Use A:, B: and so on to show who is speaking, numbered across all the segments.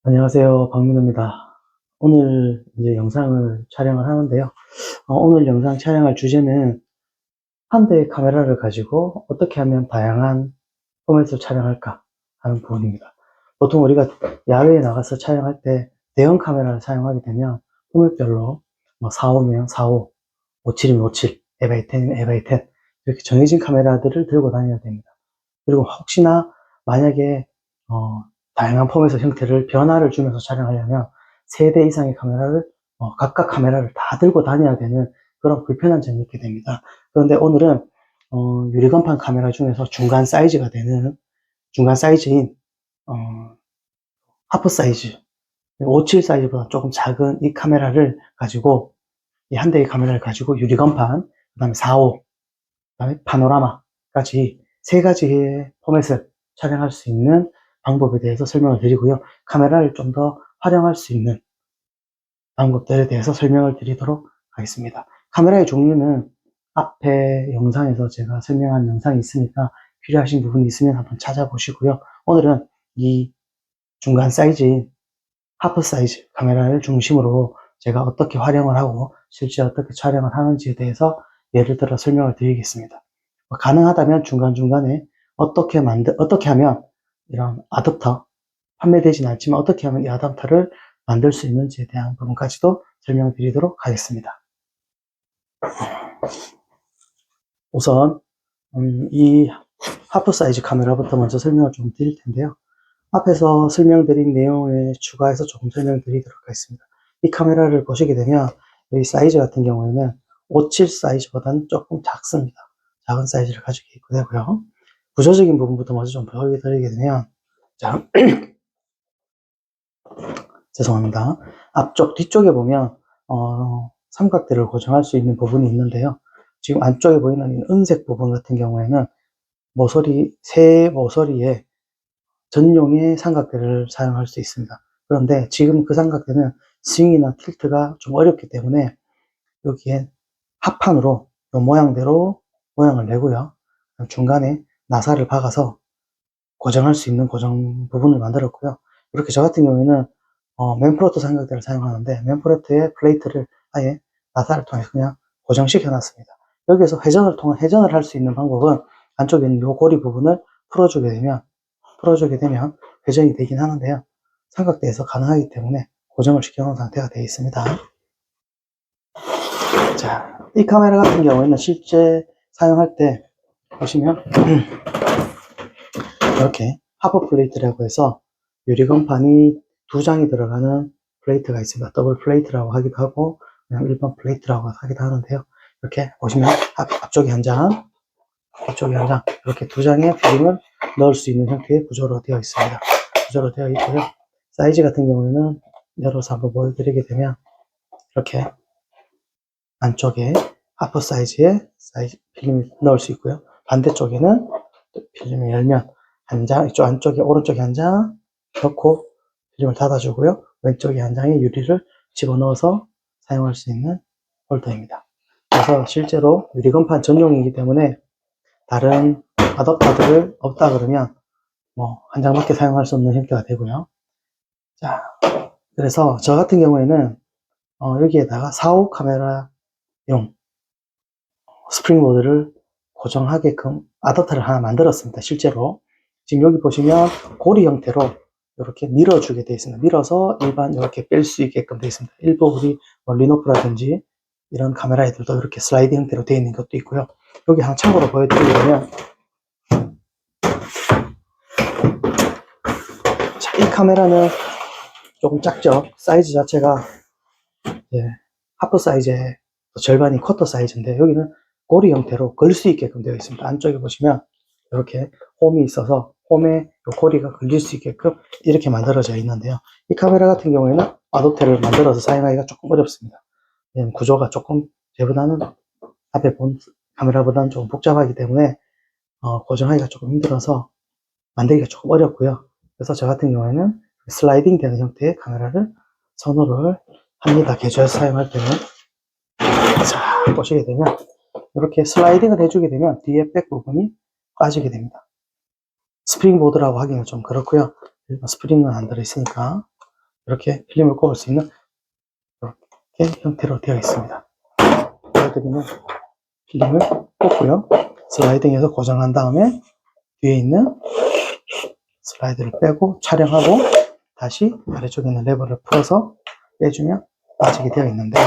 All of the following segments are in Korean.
A: 안녕하세요. 박민호입니다. 오늘 이제 영상을 촬영을 하는데요. 오늘 영상 촬영할 주제는 한 대의 카메라를 가지고 어떻게 하면 다양한 포맷을 촬영할까 하는 부분입니다. 보통 우리가 야외에 나가서 촬영할 때 대형 카메라를 사용하게 되면 포맷별로 뭐 45면 45, 57이면 57, 에바이10이면 에바이10 이렇게 정해진 카메라들을 들고 다녀야 됩니다. 그리고 혹시나 만약에 다양한 포맷의 형태를 변화를 주면서 촬영하려면 3대 이상의 카메라를 각각 카메라를 다 들고 다녀야 되는 그런 불편한 점이 있게 됩니다. 그런데 오늘은 유리건판 카메라 중에서 중간 사이즈인 어, 하프 사이즈 57 사이즈보다 조금 작은 이 카메라를 가지고 이 한 대의 카메라를 가지고 유리건판 그 다음에 45 그 다음에 파노라마까지 3가지의 포맷을 촬영할 수 있는 방법에 대해서 설명을 드리고요. 카메라를 좀 더 활용할 수 있는 방법들에 대해서 설명을 드리도록 하겠습니다. 카메라의 종류는 앞에 영상에서 제가 설명한 영상이 있으니까 필요하신 부분이 있으면 한번 찾아보시고요. 오늘은 이 중간 사이즈인 하프 사이즈 카메라를 중심으로 제가 어떻게 활용을 하고 실제 어떻게 촬영을 하는지에 대해서 예를 들어 설명을 드리겠습니다. 가능하다면 중간중간에 어떻게 하면 이런 아답터, 판매되진 않지만 어떻게 하면 이 아답터를 만들 수 있는지에 대한 부분까지도 설명드리도록 하겠습니다. 우선 이 하프 사이즈 카메라부터 먼저 설명을 좀 드릴 텐데요. 앞에서 설명드린 내용에 추가해서 조금 설명드리도록 하겠습니다. 이 카메라를 보시게 되면 이 사이즈 같은 경우에는 57 사이즈보다는 조금 작습니다. 작은 사이즈를 가지고 있고 되고요. 구조적인 부분부터 먼저 좀 보여드리게 되면, 자, 죄송합니다. 앞쪽, 뒤쪽에 보면, 삼각대를 고정할 수 있는 부분이 있는데요. 지금 안쪽에 보이는 이 은색 부분 같은 경우에는 새 모서리에 전용의 삼각대를 사용할 수 있습니다. 그런데 지금 그 삼각대는 스윙이나 틸트가 좀 어렵기 때문에 여기에 합판으로 이 모양대로 모양을 내고요. 중간에 나사를 박아서 고정할 수 있는 고정 부분을 만들었고요. 이렇게 저 같은 경우에는 맨프로트 삼각대를 사용하는데 맨프로트의 플레이트를 아예 나사를 통해서 그냥 고정시켜 놨습니다. 여기에서 회전을 할 수 있는 방법은 안쪽에 있는 이 고리 부분을 풀어주게 되면 회전이 되긴 하는데요. 삼각대에서 가능하기 때문에 고정을 시켜놓은 상태가 되어 있습니다. 자, 이 카메라 같은 경우에는 실제 사용할 때 보시면 이렇게 하프 플레이트라고 해서 유리건판이 2장이 들어가는 플레이트가 있습니다. 더블 플레이트라고 하기도 하고 그냥 일반 플레이트라고 하기도 하는데요. 이렇게 보시면 앞쪽에 한 장, 뒤쪽에 한 장, 이렇게 2장의 필름을 넣을 수 있는 형태의 구조로 되어 있습니다. 구조로 되어 있고요. 사이즈 같은 경우에는 열어서 한번 보여드리게 되면 이렇게 안쪽에 하프 사이즈의 필름을 넣을 수 있고요. 반대쪽에는 필름을 열면 한 장, 이쪽 안쪽에 오른쪽에 한 장 넣고 필름을 닫아주고요. 왼쪽에 한 장의 유리를 집어넣어서 사용할 수 있는 홀더입니다. 그래서 실제로 유리건판 전용이기 때문에 다른 아답터들을 없다 그러면 한 장밖에 사용할 수 없는 형태가 되고요. 자, 그래서 저 같은 경우에는 여기에다가 4호 카메라용 스프링보드를 고정하게끔 아답터를 하나 만들었습니다. 실제로 지금 여기 보시면 고리 형태로 이렇게 밀어주게 되어 있습니다. 밀어서 일반 이렇게 뺄 수 있게끔 되어 있습니다. 일부 우리 리노프라든지 이런 카메라들도 이렇게 슬라이드 형태로 되어 있는 것도 있고요. 여기 한 참고로 보여드리려면, 자, 이 카메라는 조금 작죠. 사이즈 자체가 하프 사이즈의 절반이 쿼터 사이즈인데 여기는 고리 형태로 걸 수 있게끔 되어 있습니다. 안쪽에 보시면 이렇게 홈이 있어서 홈에 고리가 걸릴 수 있게끔 이렇게 만들어져 있는데요. 이 카메라 같은 경우에는 아답터를 만들어서 사용하기가 조금 어렵습니다. 구조가 조금 제보다는 앞에 본 카메라보다는 조금 복잡하기 때문에 고정하기가 조금 힘들어서 만들기가 조금 어렵고요. 그래서 저 같은 경우에는 슬라이딩 되는 형태의 카메라를 선호를 합니다. 개조해서 사용할 때는. 자, 보시게 되면 이렇게 슬라이딩을 해주게 되면 뒤에 백 부분이 빠지게 됩니다. 스프링보드라고 하기는 좀 그렇고요. 스프링은 안 들어있으니까 이렇게 필름을 꼽을 수 있는 이렇게 형태로 되어 있습니다. 보여드리면 필름을 꼽고요. 슬라이딩해서 고정한 다음에 뒤에 있는 슬라이드를 빼고 촬영하고 다시 아래쪽에 있는 레버를 풀어서 빼주면 빠지게 되어 있는데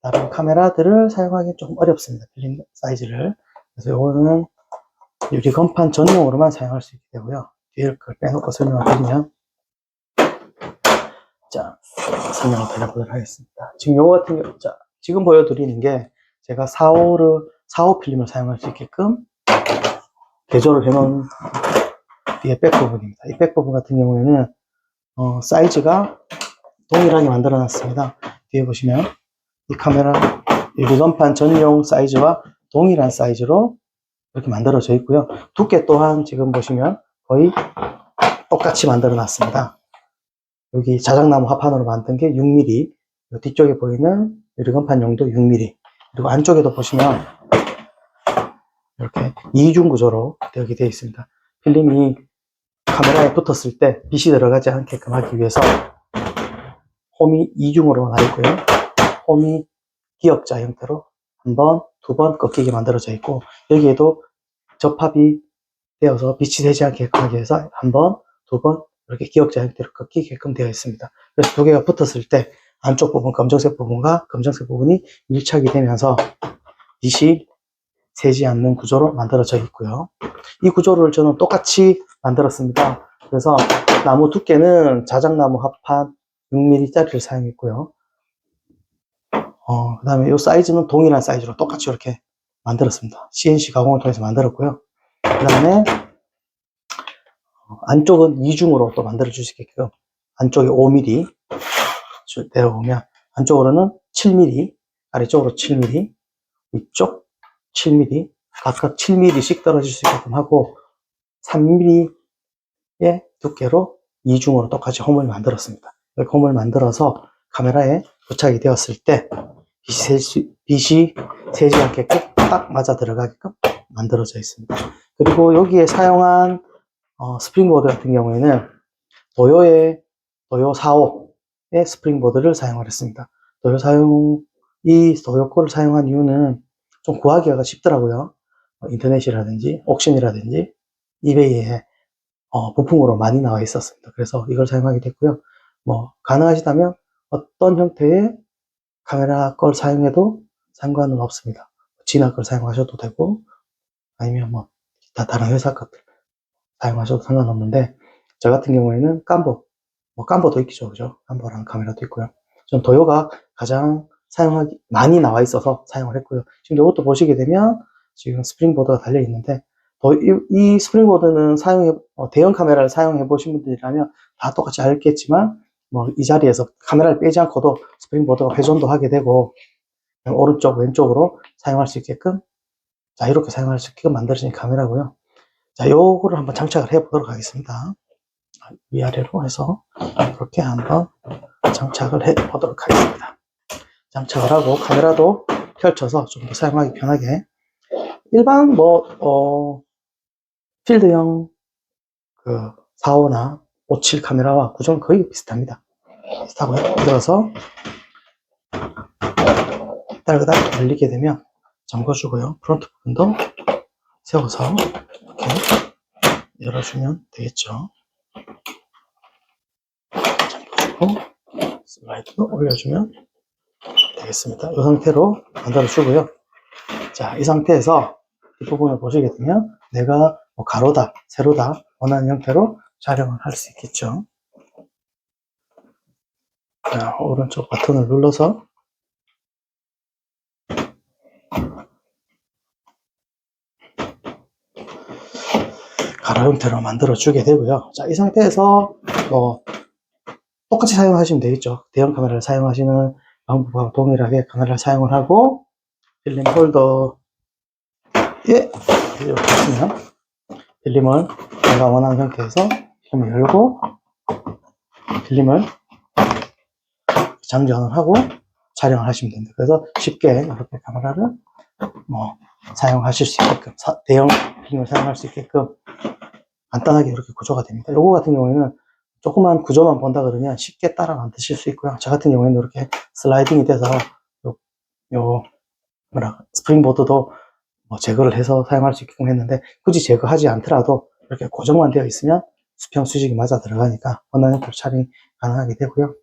A: 다른 카메라들을 사용하기 좀 어렵습니다. 필름 사이즈를. 그래서 이거는 유리 건판 전용으로만 사용할 수 있게 되고요. 뒤에 걸 빼놓고 설명을 드리면 자, 설명을 드려보도록 하겠습니다. 지금 요거 같은 경우, 자, 지금 보여드리는 게 제가 4호 필름을 사용할 수 있게끔 개조를 해놓은 뒤에 백 부분입니다. 이 백 부분 같은 경우에는 사이즈가 동일하게 만들어 놨습니다. 뒤에 보시면 이 카메라 유리건판 전용 사이즈와 동일한 사이즈로 이렇게 만들어져 있고요. 두께 또한 지금 보시면 거의 똑같이 만들어 놨습니다. 여기 자작나무 합판으로 만든 게 6mm, 뒤쪽에 보이는 유리건판용도 6mm, 그리고 안쪽에도 보시면 이렇게 이중 구조로 되게 되어 있습니다. 필름이 카메라에 붙었을 때 빛이 들어가지 않게끔 하기 위해서 홈이 이중으로 나 있고요. 홈이 기역자 형태로 한 번, 두 번 꺾이게 만들어져 있고 여기에도 접합이 되어서 빛이 되지 않게끔 하기 위해서 한 번, 두 번 이렇게 기역자 형태로 꺾이게끔 되어 있습니다. 그래서 두 개가 붙었을 때 안쪽 부분, 검정색 부분과 검정색 부분이 밀착이 되면서 빛이 새지 않는 구조로 만들어져 있고요. 이 구조를 저는 똑같이 만들었습니다. 그래서 나무 두께는 자작나무 합판 6mm짜리를 사용했고요. 그 다음에 이 사이즈는 동일한 사이즈로 똑같이 이렇게 만들었습니다. CNC 가공을 통해서 만들었고요. 그 다음에 안쪽은 이중으로 또 만들어 줄 수 있게끔 안쪽에 5mm 내려오면 안쪽으로는 7mm, 아래쪽으로 7mm, 위쪽 7mm, 각각 7mm씩 떨어질 수 있게끔 하고 3mm의 두께로 이중으로 똑같이 홈을 만들었습니다. 이렇게 홈을 만들어서 카메라에 부착이 되었을 때 빛이 새지 않게끔 딱 맞아 들어가게끔 만들어져 있습니다. 그리고 여기에 사용한 스프링보드 같은 경우에는 도요 4호의 스프링보드를 사용을 했습니다. 이 도요 거를 사용한 이유는 좀 구하기가 쉽더라고요. 인터넷이라든지 옥션이라든지 이베이에 부품으로 많이 나와 있었습니다. 그래서 이걸 사용하게 됐고요. 가능하시다면 어떤 형태의 카메라 걸 사용해도 상관은 없습니다. 진화 걸 사용하셔도 되고 아니면 다른 회사 것들 사용하셔도 상관없는데 저 같은 경우에는 깜보도 있죠, 그죠? 깜보랑 카메라도 있고요. 전 도요가 가장 사용하기 많이 나와 있어서 사용을 했고요. 지금 이것도 보시게 되면 지금 스프링보드가 달려 있는데 이 스프링보드는 대형 카메라를 사용해 보신 분들이라면 다 똑같이 알겠지만 이 자리에서 카메라를 빼지 않고도 스프링보드가 회전도 하게 되고 오른쪽 왼쪽으로 사용할 수 있게끔 자유롭게 사용할 수 있게끔 만들어진 카메라고요. 자, 요거를 한번 장착을 해 보도록 하겠습니다. 위아래로 해서 이렇게 한번 장착을 해 보도록 하겠습니다. 장착을 하고 카메라도 펼쳐서 좀 더 사용하기 편하게 일반 필드형 45나 57 카메라와 구조는 거의 비슷합니다. 비슷하고요. 들어서 딸그닥 열리게 되면 잠궈주고요. 프론트 부분도 세워서 이렇게 열어주면 되겠죠. 잠궈주고 슬라이드도 올려주면 되겠습니다. 이 상태로 만들어주고요. 자, 이 상태에서 이 부분을 보시게 되면 내가 가로다, 세로다 원하는 형태로 촬영을 할 수 있겠죠. 자, 오른쪽 버튼을 눌러서 가로 형태로 만들어 주게 되고요. 자, 이 상태에서 똑같이 사용하시면 되겠죠. 대형 카메라를 사용하시는 방법과 동일하게 카메라를 사용을 하고 필름 홀더에 이렇게 있으면 필름을 내가 원하는 형태에서 필름을 열고 필름을 장전을 하고 촬영을 하시면 됩니다. 그래서 쉽게 이렇게 카메라를 사용하실 수 있게끔 대형 필름을 사용할 수 있게끔 간단하게 이렇게 구조가 됩니다. 요거 같은 경우에는 조그만 구조만 본다 그러면 쉽게 따라 만드실 수 있고요. 저 같은 경우에는 이렇게 슬라이딩이 돼서 요 스프링보드도 뭐 제거를 해서 사용할 수 있게끔 했는데, 굳이 제거하지 않더라도 이렇게 고정만 되어 있으면 수평 수직이 맞아 들어가니까 원하는 대로 촬영이 가능하게 되고요.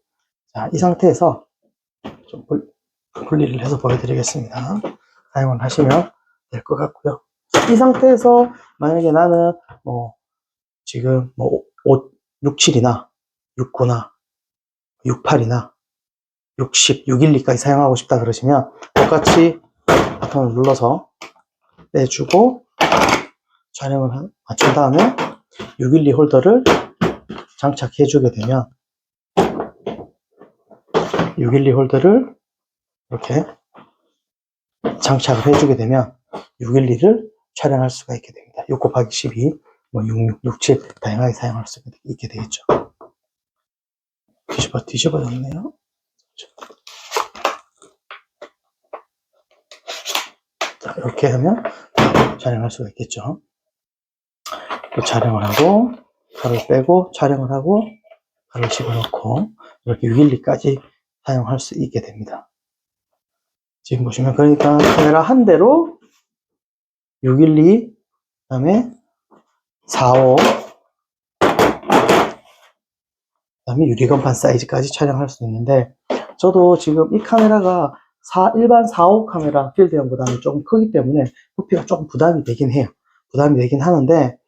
A: 자, 이 상태에서 좀 분리를 해서 보여드리겠습니다. 사용을 하시면 될 것 같고요. 이 상태에서 만약에 나는 뭐 지금 뭐 67이나 69나 68이나 60, 612까지 사용하고 싶다 그러시면 똑같이 버튼을 눌러서 빼주고 촬영을 맞춘 다음에 612 홀더를 장착해 주게 되면 612 홀더를 이렇게 장착을 해 주게 되면 612를 촬영할 수가 있게 됩니다. 6 곱하기 12, 뭐 66, 67 다양하게 사용할 수 있게 되겠죠. 뒤집어졌네요. 자, 이렇게 하면 촬영할 수가 있겠죠. 또 촬영을 하고 칼을 빼고 촬영을 하고 칼을 집어넣고 이렇게 612까지 사용할 수 있게 됩니다. 지금 보시면 그러니까 카메라 한 대로 612, 그 다음에 45, 그 다음에 유리건판 사이즈까지 촬영할 수 있는데, 저도 지금 이 카메라가 일반 4호 카메라 필드형보다는 조금 크기 때문에 부피가 조금 부담이 되긴 해요. 부담이 되긴 하는데,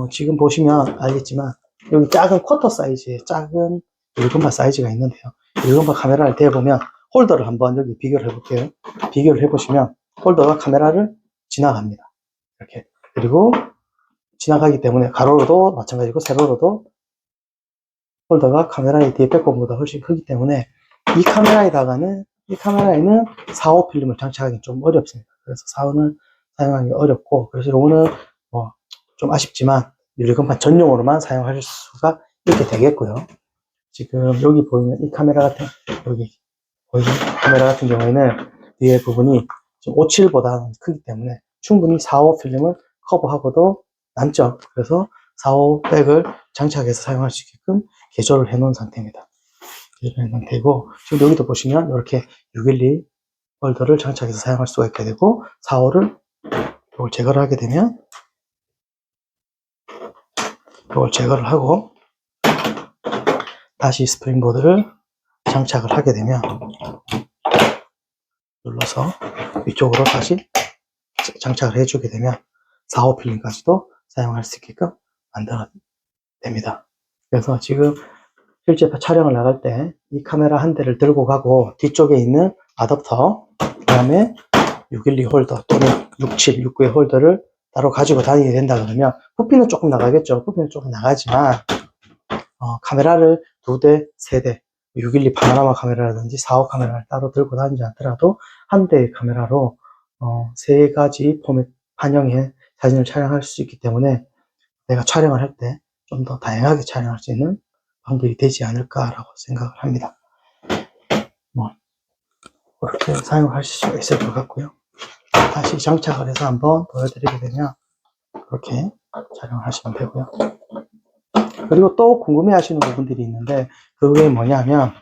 A: 지금 보시면 알겠지만 여기 작은 쿼터 사이즈의 작은 유리건판 사이즈가 있는데요. 유리건판 카메라를 대보면 홀더를 한번 여기 비교를 해볼게요. 비교를 해보시면 홀더가 카메라를 지나갑니다. 이렇게. 그리고 지나가기 때문에 가로로도 마찬가지고 세로로도 홀더가 카메라의 뒤에 백업보다 훨씬 크기 때문에 이 카메라에는 4호 필름을 장착하기 좀 어렵습니다. 그래서 4호는 사용하기 어렵고, 그래서 이거는 뭐 좀 아쉽지만 유리건판 전용으로만 사용하실 수가 있게 되겠고요. 지금 여기 보이는 이 카메라 같은, 여기 보이는 카메라 같은 경우에는 뒤에 부분이 좀 57보다는 크기 때문에 충분히 4호 필름을 커버하고도 남죠. 그래서 4호 백을 장착해서 사용할 수 있게끔 개조를 해 놓은 상태입니다. 개조를 해 놓은 상태고, 지금 여기도 보시면 이렇게 612 홀더를 장착해서 사용할 수가 있게 되고, 4호를 이걸 제거를 하게 되면 이걸 제거를 하고 다시 스프링보드를 장착을 하게 되면 눌러서 위쪽으로 다시 장착을 해주게 되면 4호 필름까지도 사용할 수 있게끔 만들어냅니다. 그래서 지금 실제 촬영을 나갈 때 이 카메라 한 대를 들고 가고 뒤쪽에 있는 아답터, 그 다음에 612 홀더 또는 67, 69의 홀더를 따로 가지고 다니게 된다 그러면 부피는 조금 나가겠죠. 부피는 조금 나가지만 카메라를 2대, 3대, 612 파노라마 카메라라든지 4호 카메라를 따로 들고 다니지 않더라도 한 대의 카메라로 3가지 포맷 판형의 사진을 촬영할 수 있기 때문에 내가 촬영을 할 때 좀 더 다양하게 촬영할 수 있는 방법이 되지 않을까라고 생각을 합니다. 뭐 그렇게 사용하실 수가 있을 것 같고요. 다시 장착을 해서 한번 보여드리게 되면 그렇게 촬영을 하시면 되고요. 그리고 또 궁금해 하시는 부분들이 있는데, 그게 뭐냐면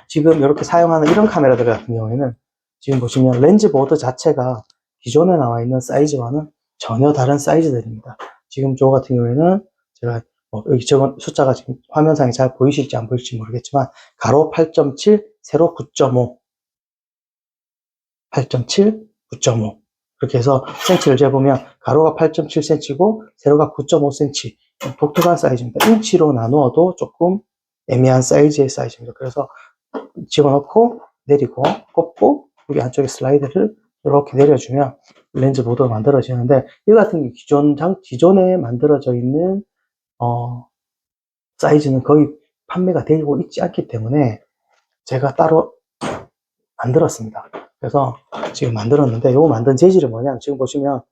A: 지금 이렇게 사용하는 이런 카메라들 같은 경우에는 지금 보시면 렌즈 보드 자체가 기존에 나와 있는 사이즈와는 전혀 다른 사이즈들입니다. 지금 저 같은 경우에는 제가 여기 적은 숫자가 지금 화면상에 잘 보이실지 안 보이실지 모르겠지만 가로 8.7, 세로 9.5, 8.7, 9.5 그렇게 해서 센치를 재보면 가로가 8.7cm고 세로가 9.5cm, 독특한 사이즈입니다. 인치로 나누어도 조금 애매한 사이즈의 사이즈입니다. 그래서 집어넣고 내리고 꼽고 여기 안쪽에 슬라이드를 이렇게 내려주면 렌즈 보드가 만들어지는데, 이 같은 기존에 만들어져 있는 사이즈는 거의 판매가 되고 있지 않기 때문에 제가 따로 만들었습니다. 그래서 지금 만들었는데, 요거 만든 재질은 뭐냐면 지금 보시면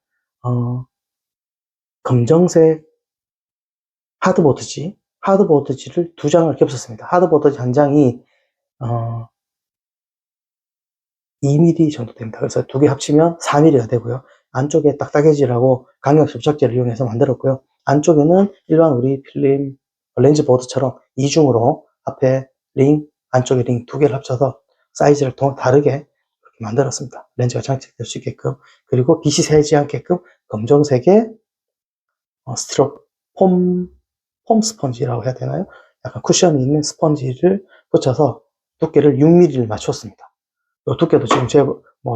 A: 검정색 하드보드지를 2장을 겹쳤습니다. 하드보드지 한 장이 2mm 정도 됩니다. 그래서 2개 합치면 4mm가 되고요. 안쪽에 딱딱해지라고 강력 접착제를 이용해서 만들었고요. 안쪽에는 일반 우리 필름 렌즈 보드처럼 이중으로 앞에 링, 안쪽에 링 두 개를 합쳐서 사이즈를 다르게 이렇게 만들었습니다. 렌즈가 장착될 수 있게끔. 그리고 빛이 새지 않게끔 검정색의 스티로폼 스펀지라고 해야 되나요? 약간 쿠션이 있는 스펀지를 붙여서 두께를 6mm를 맞췄습니다. 이 두께도 지금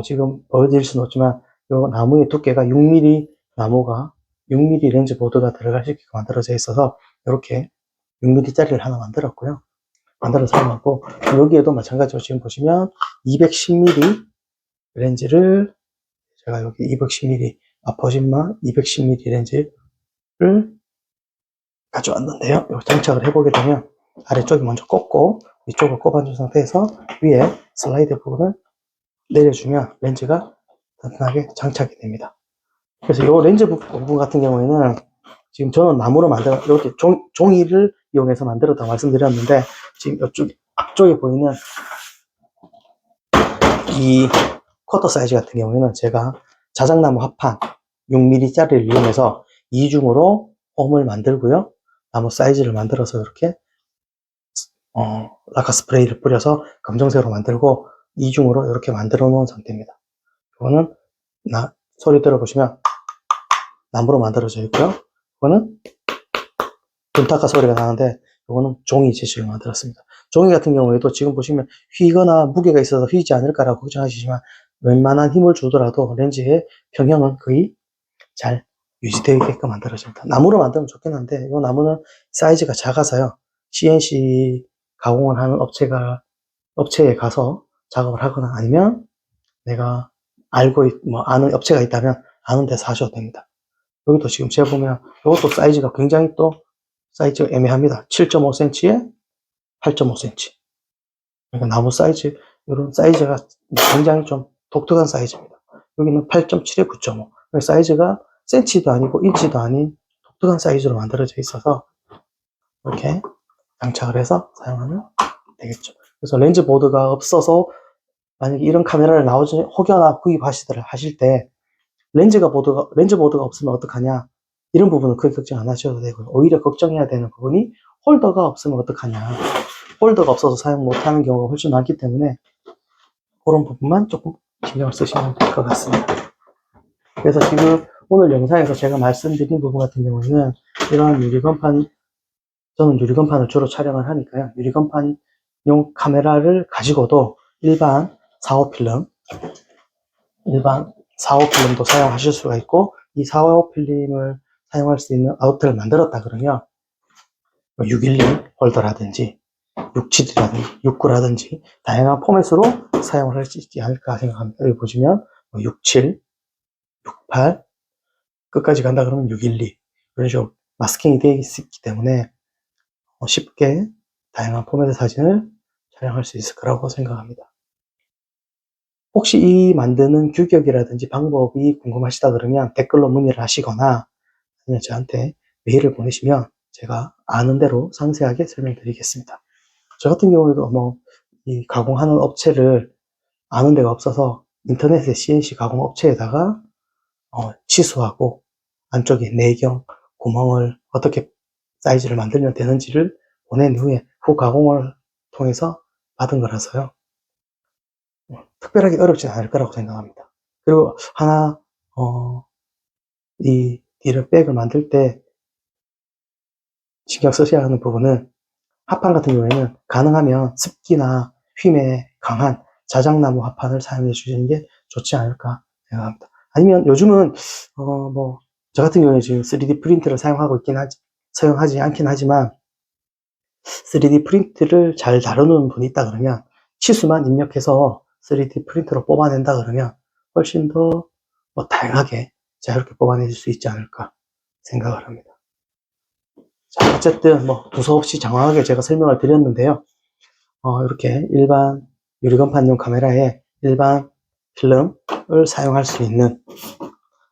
A: 지금 보여드릴 수는 없지만 이 나무의 두께가 6mm, 나무가 6mm 렌즈 보드가 들어갈 수 있게 만들어져 있어서 이렇게 6mm짜리를 하나 만들었고요. 만들어서 사용하고, 여기에도 마찬가지로 지금 보시면 210mm 렌즈를 제가 여기 210mm 아퍼진마 210mm 렌즈를 가져왔는데요. 장착을 해보게 되면 아래쪽이 먼저 꽂고 위쪽을 꼽아준 상태에서 위에 슬라이드 부분을 내려주면 렌즈가 단단하게 장착이 됩니다. 그래서 이 렌즈 부분 같은 경우에는 지금 저는 나무로 이렇게 종이를 이용해서 만들었다고 말씀드렸는데, 지금 앞쪽에 보이는 이 쿼터 사이즈 같은 경우에는 제가 자작나무 합판 6mm짜리를 이용해서 이중으로 홈을 만들고요. 나무 사이즈를 만들어서 이렇게 라카 스프레이를 뿌려서 검정색으로 만들고 이중으로 이렇게 만들어 놓은 상태입니다. 이거는 소리 들어보시면 나무로 만들어져 있고요. 이거는 둔타카 소리가 나는데 이거는 종이 재질로 만들었습니다. 종이 같은 경우에도 지금 보시면 휘거나 무게가 있어서 휘지 않을까라고 걱정하시지만 웬만한 힘을 주더라도 렌즈의 평형은 거의 잘 유지되게끔 만들어집니다. 나무로 만들면 좋긴 한데 이 나무는 사이즈가 작아서요. CNC 가공을 하는 업체에 가서 작업을 하거나 아니면 내가 아는 업체가 있다면 아는 데서 하셔도 됩니다. 여기도 지금 재보면 이것도 사이즈가 굉장히 사이즈가 애매합니다. 7.5cm에 8.5cm. 그러니까 나무 사이즈, 이런 사이즈가 굉장히 좀 독특한 사이즈입니다. 여기는 8.7에 9.5. 사이즈가 센치도 아니고 인치도 아닌 독특한 사이즈로 만들어져 있어서 이렇게 장착을 해서 사용하면 되겠죠. 그래서 렌즈 보드가 없어서 만약에 이런 카메라를 혹여나 하실 때 렌즈 보드가 없으면 어떡하냐, 이런 부분은 크게 걱정 안 하셔도 되고요. 오히려 걱정해야 되는 부분이 홀더가 없으면 어떡하냐, 홀더가 없어서 사용 못하는 경우가 훨씬 많기 때문에 그런 부분만 조금 신경을 쓰시면 될 것 같습니다. 그래서 지금 오늘 영상에서 제가 말씀드린 부분 같은 경우는 이런 저는 유리건판을 주로 촬영을 하니까요. 유리건판용 카메라를 가지고도 일반 4호 필름도 사용하실 수가 있고, 이 4호 필름을 사용할 수 있는 아우터를 만들었다 그러면 612 홀더라든지 67이라든지 69라든지 다양한 포맷으로 사용을 할 수 있지 않을까 생각합니다. 여기 보시면 67, 68 끝까지 간다 그러면 612 이런 식으로 마스킹이 되어 있기 때문에 쉽게 다양한 포맷의 사진을 촬영할 수 있을 거라고 생각합니다. 혹시 이 만드는 규격이라든지 방법이 궁금하시다 그러면 댓글로 문의를 하시거나 아니면 저한테 메일을 보내시면 제가 아는 대로 상세하게 설명드리겠습니다. 저 같은 경우에도 이 가공하는 업체를 아는 데가 없어서 인터넷에 CNC 가공 업체에다가 치수하고 안쪽에 내경, 구멍을 어떻게 사이즈를 만들면 되는지를 보낸 후에 후 가공을 통해서 받은 거라서요. 특별하게 어렵진 않을 거라고 생각합니다. 그리고 이 백을 만들 때 신경 쓰셔야 하는 부분은 합판 같은 경우에는 가능하면 습기나 휨에 강한 자작나무 합판을 사용해 주시는 게 좋지 않을까 생각합니다. 아니면 요즘은 저 같은 경우에 지금 3D 프린트를 사용하지 않긴 하지만 3D 프린트를 잘 다루는 분이 있다 그러면 치수만 입력해서 3D 프린터로 뽑아낸다 그러면 훨씬 더 다양하게 자유롭게 뽑아낼 수 있지 않을까 생각을 합니다. 자, 어쨌든 두서없이 장황하게 제가 설명을 드렸는데요. 이렇게 일반 유리건판용 카메라에 일반 필름을 사용할 수 있는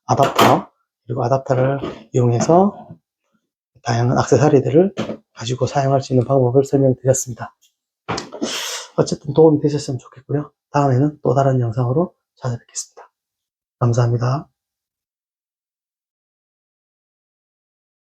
A: 아답터, 그리고 아답터를 이용해서 다양한 액세서리들을 가지고 사용할 수 있는 방법을 설명드렸습니다. 어쨌든 도움이 되셨으면 좋겠고요. 다음에는 또 다른 영상으로 찾아뵙겠습니다. 감사합니다.